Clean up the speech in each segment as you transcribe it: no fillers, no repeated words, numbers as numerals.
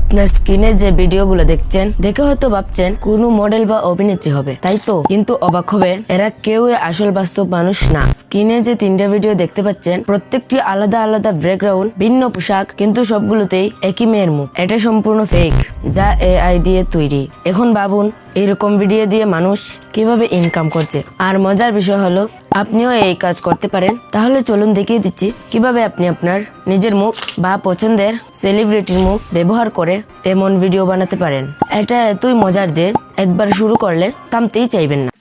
আপনার স্ক্রিনে যে ভিডিওগুলো দেখছেন দেখে হয়তো ভাবছেন কোন মডেল বা অভিনেত্রী হবে, তাই তো? কিন্তু অবাক হবে, এরা কেউ আসল বাস্তব মানুষ না। স্ক্রিনে যে 3টা ভিডিও দেখতে পাচ্ছেন প্রত্যেকটি আলাদা আলাদা ব্যাকগ্রাউন্ড, ভিন্ন পোশাক, কিন্তু সবগুলোতেই একই মেয়ের মুখ। এটা সম্পূর্ণ ফেক, যা এআই দিয়ে তৈরি। এখন ভাবুন এরকম ভিডিও দিয়ে মানুষ কিভাবে ইনকাম করছে। আর মজার বিষয় হলো আপনিও এই কাজ করতে পারেন। তাহলে চলুন দেখিয়ে দিচ্ছি কিভাবে আপনি আপনার নিজের মুখ বা পছন্দের সেলিব্রিটির মুখ ব্যবহার করে এমন ভিডিও বানাতে পারেন। এটা এতই মজার যে একবার শুরু করলে থামতেই চাইবেন না।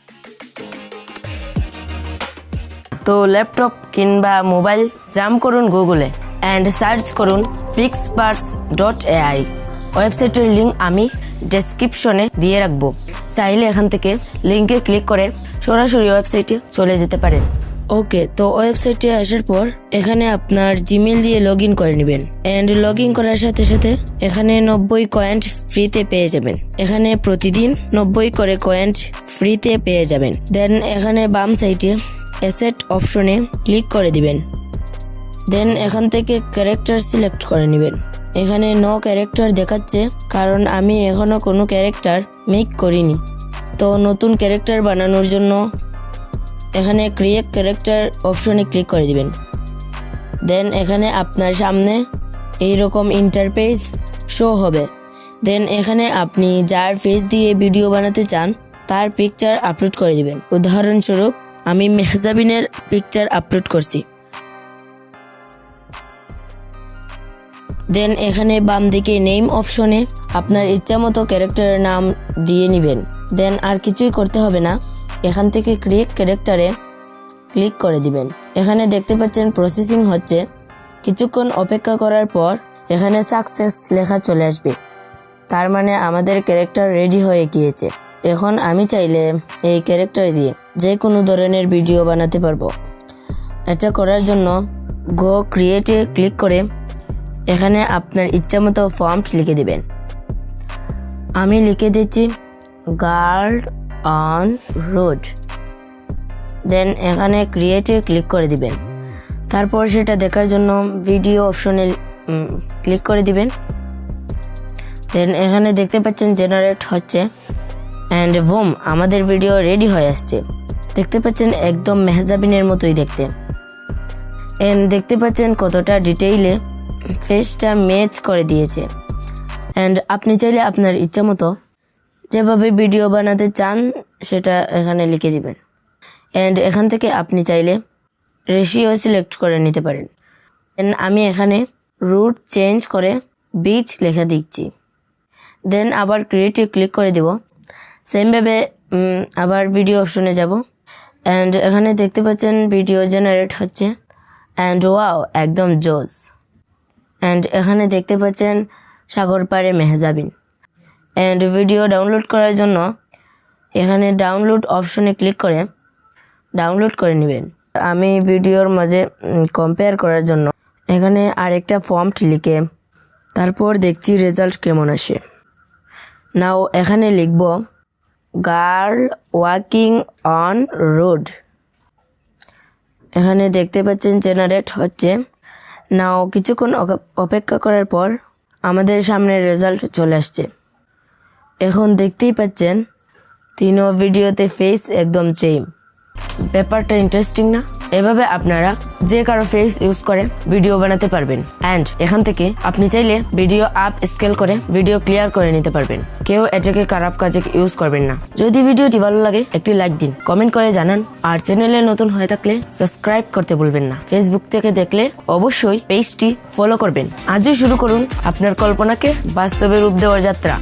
তো ল্যাপটপ কিংবা মোবাইল জাম করুন গুগলে অ্যান্ড সার্চ করুন PixParts.ai। ওয়েবসাইটের লিঙ্ক আমি ডেসক্রিপশনে দিয়ে রাখবো। চাইলে এখান থেকে লিঙ্কে ক্লিক করে সরাসরি ওয়েবসাইটে চলে যেতে পারেন। ওকে, তো ওয়েবসাইটে আসার পর এখানে আপনার জিমেল দিয়ে লগ ইন করে নেবেন। অ্যান্ড লগ ইন করার সাথে সাথে এখানে 90 কয়েন ফ্রিতে পেয়ে যাবেন। এখানে প্রতিদিন 90 করে কয়েন ফ্রিতে পেয়ে যাবেন। দেন এখানে বাম সাইডে অ্যাসেট অপশনে ক্লিক করে দিবেন। দেন এখান থেকে ক্যারেক্টার সিলেক্ট করে নেবেন। এখানে নো ক্যারেক্টার দেখাচ্ছে, কারণ আমি এখনো কোনো ক্যারেক্টার মেক করিনি। তো নতুন ক্যারেক্টার বানানোর জন্য এখানে ক্রিয়েট ক্যারেক্টার অপশনে ক্লিক করে দিবেন। দেন এখানে আপনার সামনে এইরকম ইন্টারফেস শো হবে। দেন এখানে আপনি যার ফেস দিয়ে ভিডিও বানাতে চান তার পিকচার আপলোড করে দিবেন। উদাহরণস্বরূপ আমি মেহজাবিনের পিকচার আপলোড করছি। দেন এখানে বাম দিকে নেম অপশনে আপনার ইচ্ছা মতো ক্যারেক্টারের নাম দিয়ে নেবেন। দেন আর কিছুই করতে হবে না, এখান থেকে ক্রিয়েট ক্যারেক্টারে ক্লিক করে দিবেন। এখানে দেখতে পাচ্ছেন প্রসেসিং হচ্ছে। কিছুক্ষণ অপেক্ষা করার পর এখানে সাকসেস লেখা চলে আসবে, তার মানে আমাদের ক্যারেক্টার রেডি হয়ে গিয়েছে। এখন আমি চাইলে এই ক্যারেক্টার দিয়ে যে কোনো ধরনের ভিডিও বানাতে পারবো। এটা করার জন্য গো ক্রিয়েটে ক্লিক করে এখানে আপনার ইচ্ছা মতো ফন্ট লিখে দিবেন। আমি লিখে দিচ্ছি গার্ল অন রোড। দেন এখানে ক্রিয়েটে ক্লিক করে দিবেন। তারপর সেটা দেখার জন্য ভিডিও অপশনে ক্লিক করে দিবেন। দেন এখানে দেখতে পাচ্ছেন জেনারেট হচ্ছে অ্যান্ড বুম, আমাদের ভিডিও রেডি হয়ে আসছে। দেখতে পাচ্ছেন একদম মেহজাবিনের মতোই দেখতে। এন্ড দেখতে পাচ্ছেন কতটা ডিটেইলে ফেসটা ম্যাচ করে দিয়েছে। অ্যান্ড আপনি চাইলে আপনার ইচ্ছা মতো যেভাবে ভিডিও বানাতে চান সেটা এখানে লিখে দিবেন। অ্যান্ড এখান থেকে আপনি চাইলে রেশিও সিলেক্ট করে নিতে পারেন। দেন আমি এখানে রুট চেঞ্জ করে বিচ লেখা দিচ্ছি। দেন আবার ক্রিয়েটে ক্লিক করে দেব। সেমভাবে আবার ভিডিও অপশনে যাব। অ্যান্ড এখানে দেখতে পাচ্ছেন ভিডিও জেনারেট হচ্ছে। অ্যান্ড ওয়াও, একদম জোস। অ্যান্ড এখানে দেখতে পাচ্ছেন সাগর পাড়ে মেহজাবিন। অ্যান্ড ভিডিও ডাউনলোড করার জন্য এখানে ডাউনলোড অপশনে ক্লিক করে ডাউনলোড করে নেবেন। আমি ভিডিওর মাঝে কম্পেয়ার করার জন্য এখানে আরেকটা ফন্ট লিখে তারপর দেখছি রেজাল্ট কেমন আসে। নাও এখানে লিখব গার্ল ওয়াকিং অন রোড। এখানে দেখতে পাচ্ছেন জেনারেট হচ্ছে। নাও কিছুক্ষণ অপেক্ষা করার পর আমাদের সামনে রেজাল্ট চলে আসছে। এখন দেখতেই পাচ্ছেন 3 ভিডিওতে ফেস একদম সেম। ব্যাপারটা ইন্টারেস্টিং না? এভাবে আপনারা যে কারো ফেস ইউজ করে ভিডিও বানাতে পারবেন। অ্যান্ড এখান থেকে আপনি চাইলে ভিডিও আপ স্কেল করে ভিডিও ক্লিয়ার করে নিতে পারবেন। কেউ এটাকে খারাপ কাজে ইউজ করবেন না। যদি ভিডিওটি ভালো লাগে একটি লাইক দিন, কমেন্ট করে জানান। আর চ্যানেলে নতুন হয়ে থাকলে সাবস্ক্রাইব করতে ভুলবেন না। ফেসবুক থেকে দেখলে অবশ্যই পেজটি ফলো করবেন। আজই শুরু করুন আপনার কল্পনাকে বাস্তবে রূপ দেওয়ার যাত্রা।